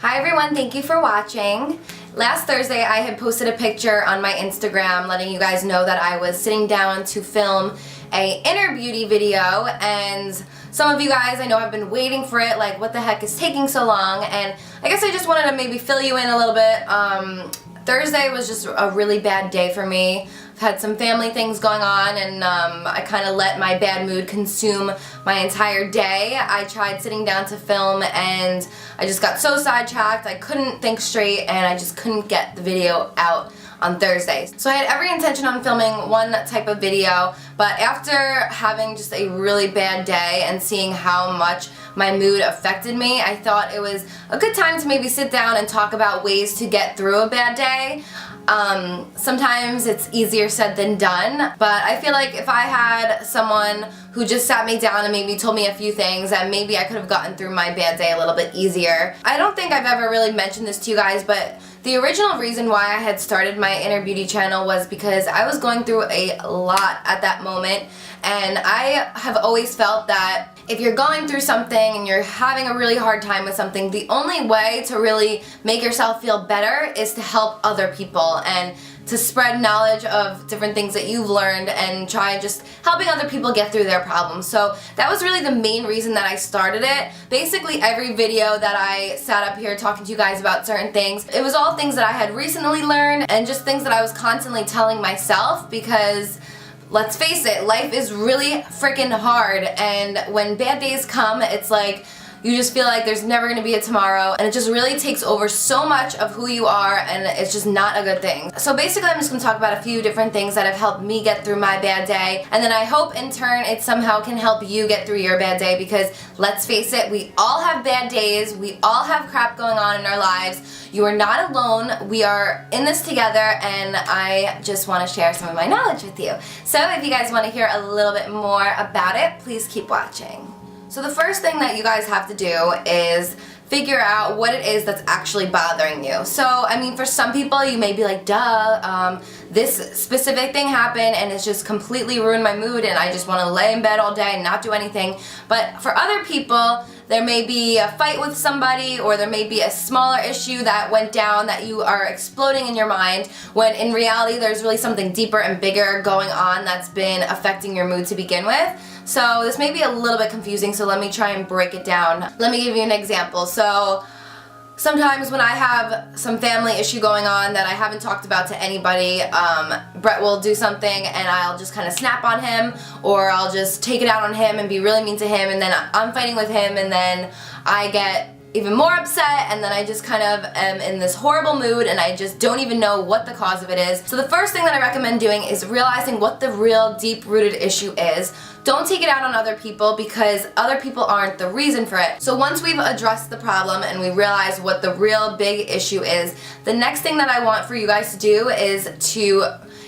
Hi everyone, thank you for watching. Last Thursday I had posted a picture on my Instagram letting you guys know that I was sitting down to film a inner beauty video, and some of you guys I know have been waiting for it, like what the heck is taking so long, and I guess I just wanted to maybe fill you in a little bit. Thursday was just a really bad day for me. I've had some family things going on, and I kind of let my bad mood consume my entire day. I tried sitting down to film and I just got so sidetracked, I couldn't think straight, and I just couldn't get the video out on Thursday. So I had every intention on filming one type of video, but after having just a really bad day and seeing how much my mood affected me, I thought it was a good time to maybe sit down and talk about ways to get through a bad day. Sometimes it's easier said than done, but I feel like if I had someone who just sat me down and maybe told me a few things, that maybe I could have gotten through my bad day a little bit easier. I don't think I've ever really mentioned this to you guys, but the original reason why I had started my Inner Beauty channel was because I was going through a lot at that moment, and I have always felt that if you're going through something and you're having a really hard time with something, the only way to really make yourself feel better is to help other people and to spread knowledge of different things that you've learned and try just helping other people get through their problems. So that was really the main reason that I started it. Basically every video that I sat up here talking to you guys about certain things, it was all things that I had recently learned and just things that I was constantly telling myself, because let's face it, life is really freaking hard, and when bad days come, it's like you just feel like there's never going to be a tomorrow, and it just really takes over so much of who you are, and it's just not a good thing. So basically I'm just going to talk about a few different things that have helped me get through my bad day, and then I hope in turn it somehow can help you get through your bad day, because let's face it, we all have bad days, we all have crap going on in our lives. You are not alone, we are in this together, and I just want to share some of my knowledge with you. So if you guys want to hear a little bit more about it, please keep watching. So the first thing that you guys have to do is figure out what it is that's actually bothering you. So, I mean, for some people you may be like, duh, this specific thing happened and it's just completely ruined my mood and I just want to lay in bed all day and not do anything. But for other people, there may be a fight with somebody, or there may be a smaller issue that went down that you are exploding in your mind, when in reality there's really something deeper and bigger going on that's been affecting your mood to begin with. So this may be a little bit confusing, so let me try and break it down. Let me give you an example. So sometimes when I have some family issue going on that I haven't talked about to anybody, Brett will do something and I'll just kind of snap on him, or I'll just take it out on him and be really mean to him, and then I'm fighting with him, and then I get even more upset, and then I just kind of am in this horrible mood and I just don't even know what the cause of it is. So the first thing that I recommend doing is realizing what the real deep-rooted issue is. Don't take it out on other people, because other people aren't the reason for it. So once we've addressed the problem and we realize what the real big issue is, the next thing that I want for you guys to do is to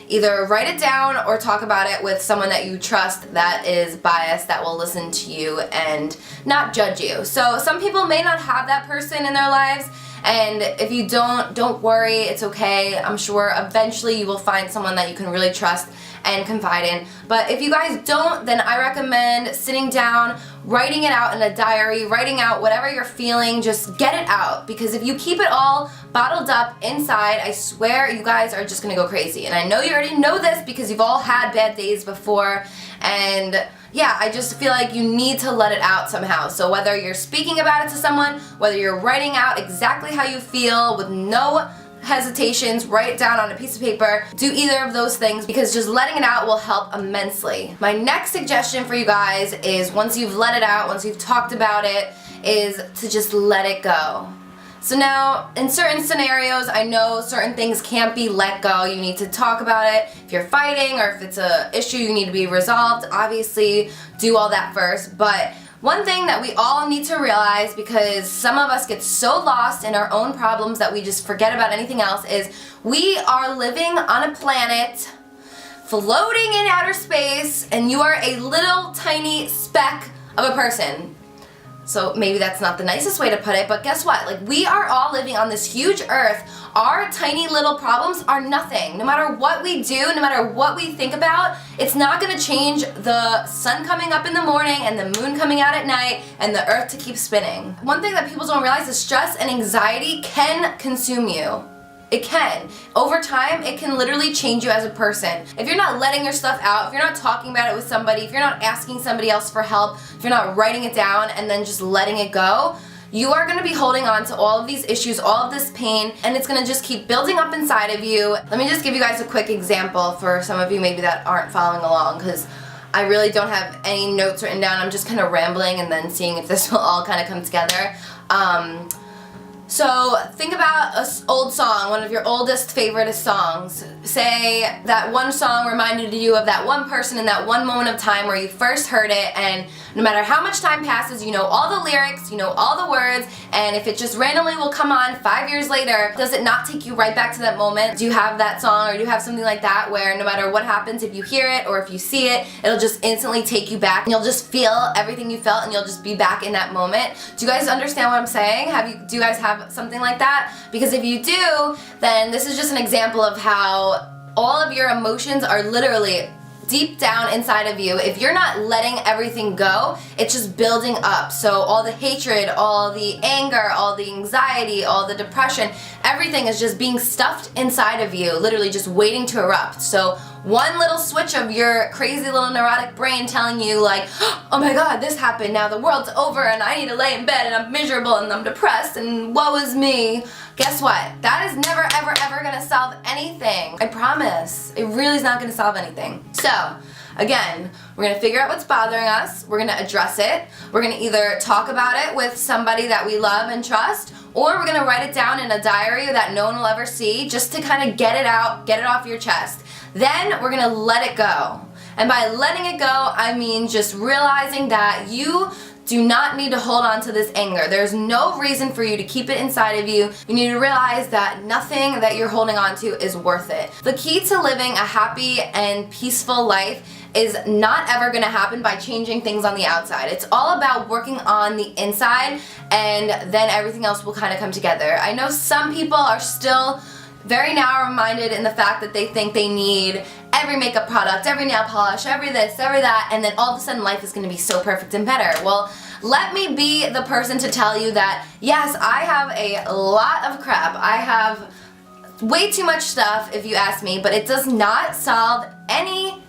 either write it down or talk about it with someone that you trust that is biased, that will listen to you and not judge you. So some people may not have that person in their lives, and if you don't worry, it's okay. I'm sure eventually you will find someone that you can really trust and confide in. But if you guys don't, then I recommend sitting down, writing it out in a diary, writing out whatever you're feeling, just get it out, because if you keep it all bottled up inside, I swear you guys are just gonna go crazy. And I know you already know this because you've all had bad days before, and yeah, I just feel like you need to let it out somehow. So whether you're speaking about it to someone, whether you're writing out exactly how you feel with no hesitations, write it down on a piece of paper, do either of those things, because just letting it out will help immensely. My next suggestion for you guys is, once you've let it out, once you've talked about it, is to just let it go. So now, in certain scenarios, I know certain things can't be let go. You need to talk about it. If you're fighting or if it's an issue you need to be resolved, obviously do all that first. But one thing that we all need to realize, because some of us get so lost in our own problems that we just forget about anything else, is we are living on a planet floating in outer space, and you are a little tiny speck of a person. So maybe that's not the nicest way to put it, but guess what? Like, we are all living on this huge earth. Our tiny little problems are nothing. No matter what we do, no matter what we think about, it's not gonna change the sun coming up in the morning and the moon coming out at night and the earth to keep spinning. One thing that people don't realize is stress and anxiety can consume you. It can. Over time, it can literally change you as a person. If you're not letting your stuff out, if you're not talking about it with somebody, if you're not asking somebody else for help, if you're not writing it down and then just letting it go, you are gonna be holding on to all of these issues, all of this pain, and it's gonna just keep building up inside of you. Let me just give you guys a quick example for some of you maybe that aren't following along, because I really don't have any notes written down. I'm just kind of rambling and then seeing if this will all kind of come together. So think about an old song, one of your oldest, favoriteest songs. Say that one song reminded you of that one person in that one moment of time where you first heard it, and no matter how much time passes, you know all the lyrics, you know all the words, and if it just randomly will come on 5 years later, does it not take you right back to that moment? Do you have that song, or do you have something like that where no matter what happens, if you hear it or if you see it, it'll just instantly take you back and you'll just feel everything you felt and you'll just be back in that moment? Do you guys understand what I'm saying? Do you guys have something like that? Because if you do, then this is just an example of how all of your emotions are literally deep down inside of you. If you're not letting everything go, it's just building up. So all the hatred, all the anger, all the anxiety, all the depression, everything is just being stuffed inside of you, literally just waiting to erupt. So one little switch of your crazy little neurotic brain telling you like, oh my god, this happened, now the world's over and I need to lay in bed and I'm miserable and I'm depressed and woe is me. Guess what? That is never ever ever gonna solve anything. I promise. It really is not gonna solve anything. So, again, we're gonna figure out what's bothering us, we're gonna address it, we're gonna either talk about it with somebody that we love and trust, or we're gonna write it down in a diary that no one will ever see, just to kind of get it out, get it off your chest. Then we're gonna let it go. And by letting it go, I mean just realizing that you do not need to hold on to this anger. There's no reason for you to keep it inside of you. You need to realize that nothing that you're holding on to is worth it. The key to living a happy and peaceful life is not ever gonna happen by changing things on the outside. It's all about working on the inside, and then everything else will kind of come together. I know some people are still very narrow-minded in the fact that they think they need every makeup product, every nail polish, every this, every that, and then all of a sudden life is going to be so perfect and better. Well, let me be the person to tell you that, yes, I have a lot of crap. I have way too much stuff, if you ask me, but it does not solve any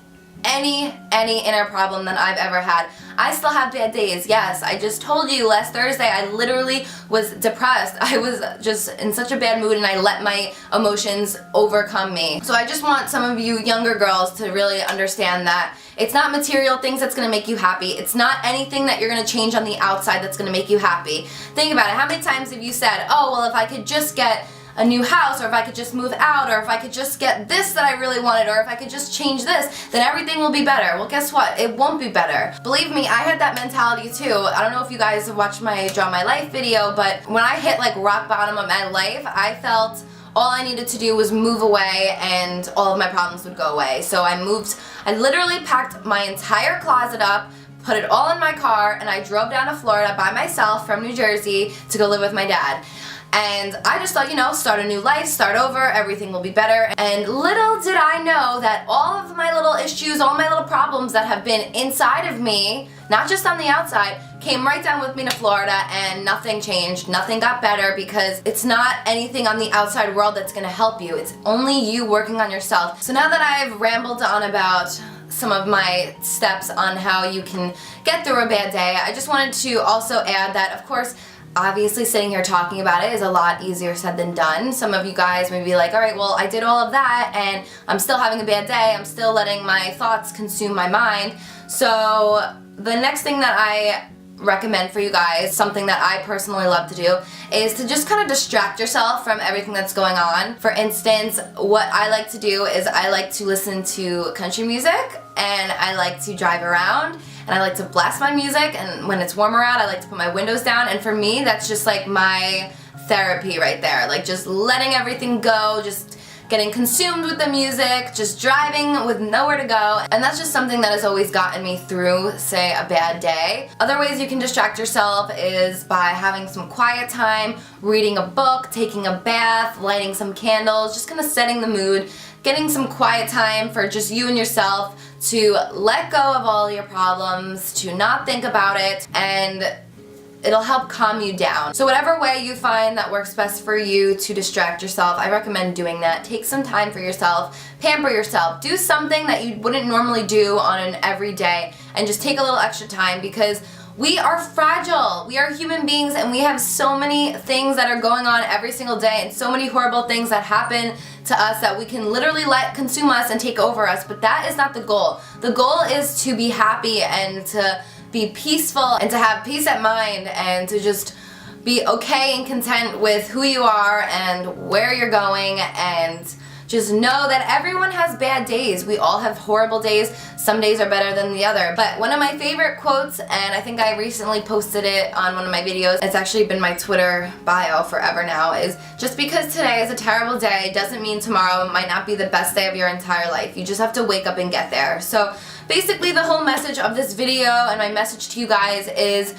inner problem that I've ever had. I still have bad days, yes. I just told you last Thursday I literally was depressed. I was just in such a bad mood and I let my emotions overcome me. So I just want some of you younger girls to really understand that it's not material things that's gonna make you happy. It's not anything that you're gonna change on the outside that's gonna make you happy. Think about it. How many times have you said, oh, well, if I could just get a new house, or if I could just move out, or if I could just get this that I really wanted, or if I could just change this, then everything will be better. Well, guess what? It won't be better. Believe me, I had that mentality too. I don't know if you guys have watched my Draw My Life video, but when I hit like rock bottom of my life, I felt all I needed to do was move away and all of my problems would go away. So I literally packed my entire closet up, put it all in my car, and I drove down to Florida by myself from New Jersey to go live with my dad. And I just thought, you know, start a new life, start over, everything will be better. And little did I know that all of my little issues, all my little problems that have been inside of me, not just on the outside, came right down with me to Florida, and nothing changed, nothing got better, because it's not anything on the outside world that's gonna help you. It's only you working on yourself. So now that I've rambled on about some of my steps on how you can get through a bad day, I just wanted to also add that, of course, obviously sitting here talking about it is a lot easier said than done. Some of you guys may be like, alright, well, I did all of that and I'm still having a bad day. I'm still letting my thoughts consume my mind. So the next thing that I recommend for you guys, something that I personally love to do, is to just kind of distract yourself from everything that's going on. For instance, what I like to do is I like to listen to country music, and I like to drive around, and I like to blast my music, and when it's warmer out I like to put my windows down, and for me that's just like my therapy right there. Like just letting everything go, just getting consumed with the music, just driving with nowhere to go, and that's just something that has always gotten me through, say, a bad day. Other ways you can distract yourself is by having some quiet time, reading a book, taking a bath, lighting some candles, just kind of setting the mood, getting some quiet time for just you and yourself to let go of all your problems, to not think about it, and it'll help calm you down. So whatever way you find that works best for you to distract yourself, I recommend doing that. Take some time for yourself, pamper yourself, do something that you wouldn't normally do on an everyday, and just take a little extra time, because we are fragile. We are human beings, and we have so many things that are going on every single day, and so many horrible things that happen to us that we can literally let consume us and take over us, but that is not the goal. The goal is to be happy and to be peaceful and to have peace at mind and to just be okay and content with who you are and where you're going, and just know that everyone has bad days. We all have horrible days. Some days are better than the other. But one of my favorite quotes, and I think I recently posted it on one of my videos, it's actually been my Twitter bio forever now, is just because today is a terrible day doesn't mean tomorrow might not be the best day of your entire life. You just have to wake up and get there. So basically the whole message of this video and my message to you guys is,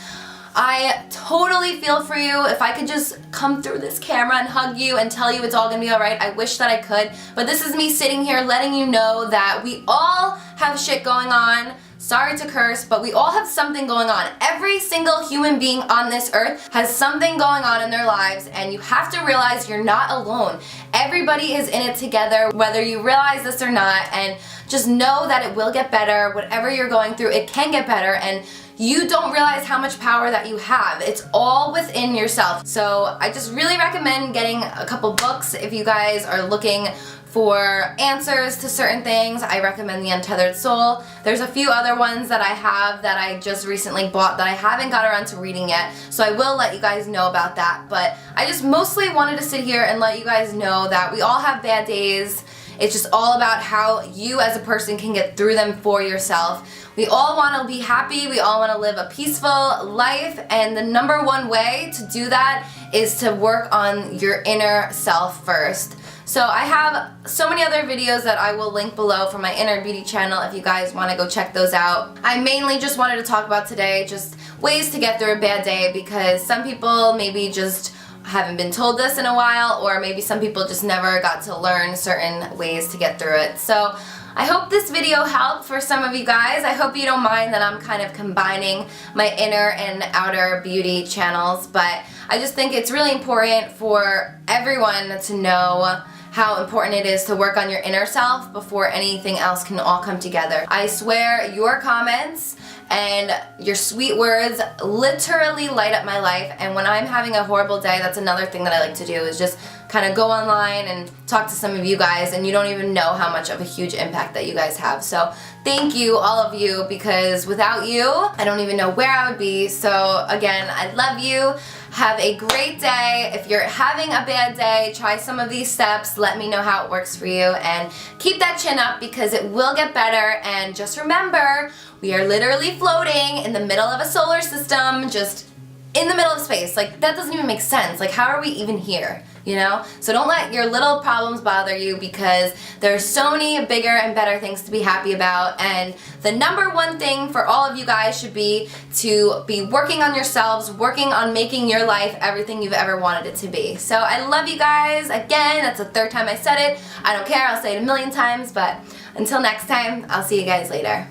I totally feel for you. If I could just come through this camera and hug you and tell you it's all gonna be alright, I wish that I could. But this is me sitting here letting you know that we all have shit going on. Sorry to curse, but we all have something going on. Every single human being on this earth has something going on in their lives, and you have to realize you're not alone. Everybody is in it together, whether you realize this or not, and just know that it will get better. Whatever you're going through, it can get better, and you don't realize how much power that you have. It's all within yourself. So I just really recommend getting a couple books if you guys are looking for answers to certain things. I recommend The Untethered Soul. There's a few other ones that I have that I just recently bought that I haven't got around to reading yet, so I will let you guys know about that. But I just mostly wanted to sit here and let you guys know that we all have bad days. It's just all about how you as a person can get through them for yourself. We all want to be happy, we all want to live a peaceful life, and the number one way to do that is to work on your inner self first. So I have so many other videos that I will link below from my Inner Beauty channel if you guys want to go check those out. I mainly just wanted to talk about today just ways to get through a bad day, because some people maybe just haven't been told this in a while, or maybe some people just never got to learn certain ways to get through it. So I hope this video helped for some of you guys. I hope you don't mind that I'm kind of combining my inner and outer beauty channels, but I just think it's really important for everyone to know how important it is to work on your inner self before anything else can all come together. I swear your comments and your sweet words literally light up my life, and when I'm having a horrible day, that's another thing that I like to do, is just kind of go online and talk to some of you guys, and you don't even know how much of a huge impact that you guys have. So thank you, all of you, because without you, I don't even know where I would be. So again, I love you. Have a great day. If you're having a bad day, try some of these steps. Let me know how it works for you, and keep that chin up, because it will get better. And just remember, we are literally floating in the middle of a solar system, just in the middle of space. Like, that doesn't even make sense. Like, how are we even here? You know? So don't let your little problems bother you, because there's so many bigger and better things to be happy about. And the number one thing for all of you guys should be to be working on yourselves, working on making your life everything you've ever wanted it to be. So I love you guys. Again, that's the third time I said it. I don't care. I'll say it a million times. But until next time, I'll see you guys later.